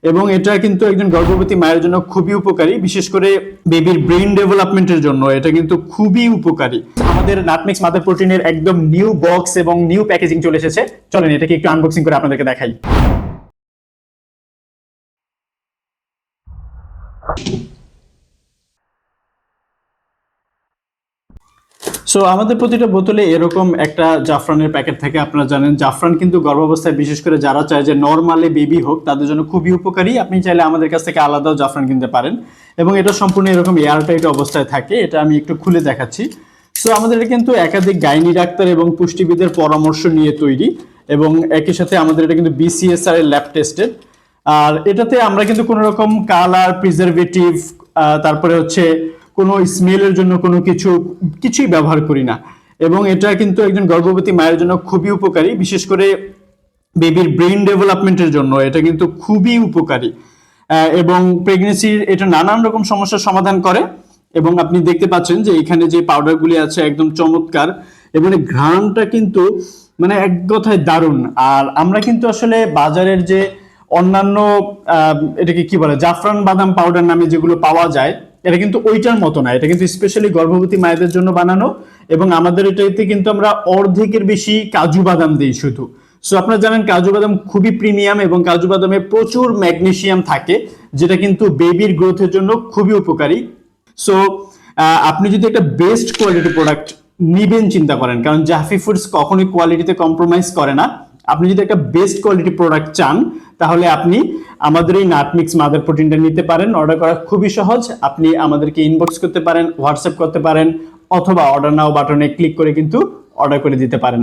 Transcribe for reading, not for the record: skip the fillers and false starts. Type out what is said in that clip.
এবং এটা কিন্তু একজন গর্ভবতী মায়ের জন্য খুবই উপকারী, বিশেষ করে বেবির ব্রেইন ডেভেলপমেন্টের জন্য এটা কিন্তু খুবই উপকারী। আমাদের নাটমিক্স মাদার প্রোটিনের একদম নিউ বক্স এবং নিউ প্যাকেজিং চলে এসেছে। চলেন এটাকে একটু আনবক্সিং করে আপনাদেরকে দেখাই। সো আমাদের প্রতিটা বোতলে এরকম একটা জাফরানের প্যাকেট থাকে। আপনারা জানেন জাফরান কিন্তু গর্ভাবস্থায় বিশেষ করে যারা চায় যে নর্মালি বেবি হোক তাদের জন্য খুবই উপকারী। আপনি চাইলে আমাদের কাছ থেকে আলাদাও জাফরান কিনতে পারেন এবং এটা সম্পূর্ণ এরকম এয়ারটাইট অবস্থায় থাকে। এটা আমি একটু খুলে দেখাচ্ছি। সো আমাদের এটা কিন্তু একাধিক গাইনি ডাক্তার এবং পুষ্টিবিদের পরামর্শ নিয়ে তৈরি এবং একই সাথে আমাদের এটা কিন্তু BCSR এর ল্যাব টেস্টেড। আর এটাতে আমরা কিন্তু কোনো রকম কালার প্রিজারভেটিভ তারপরে হচ্ছে কোনো স্মেলের জন্য কোনো কিছুই ব্যবহার করি না। এবং এটা কিন্তু একজন গর্ভবতী মায়ের জন্য খুবই উপকারী, বিশেষ করে বেবির ব্রেইন ডেভেলপমেন্টের জন্য এটা কিন্তু খুবই উপকারী। এবং প্রেগনেন্সির এটা নানান রকম সমস্যার সমাধান করে। এবং আপনি দেখতে পাচ্ছেন যে এখানে যে পাউডারগুলি আছে একদম চমৎকার এবং ঘ্রাণটা কিন্তু মানে এক কথায় দারুণ। আর আমরা কিন্তু আসলে বাজারের যে অন্যান্য এটাকে কি বলে জাফরান বাদাম পাউডার নামে যেগুলো পাওয়া যায় এটা কিন্তু ওইটার মতো না। এটা কিন্তু স্পেশালি গর্ভবতী মায়েদের জন্য বানানো এবং আমাদের এটাতে কিন্তু আমরা অর্ধেকের বেশি কাজু বাদাম দিই শুধু। সো আপনারা জানেন কাজু বাদাম খুবই প্রিমিয়াম এবং কাজু বাদামে প্রচুর ম্যাগনেসিয়াম থাকে, যেটা কিন্তু বেবির গ্রোথের জন্য খুবই উপকারী। সো আপনি যদি একটা বেস্ট কোয়ালিটি প্রোডাক্ট নিবেন চিন্তা করেন, কারণ জাফি ফুডস কখনোই কোয়ালিটিতে কম্প্রোমাইজ করে না। আপনি যদি একটা বেস্ট কোয়ালিটি প্রোডাক্ট চান তাহলে আপনি আমাদের এই নাটমিক্স মাদার প্রোটিনটা নিতে পারেন। অর্ডার করা খুবই সহজ। আপনি আমাদেরকে ইনবক্স করতে পারেন, হোয়াটসঅ্যাপ করতে পারেন অথবা অর্ডার নাও বাটনে ক্লিক করে কিন্তু অর্ডার করে দিতে পারেন।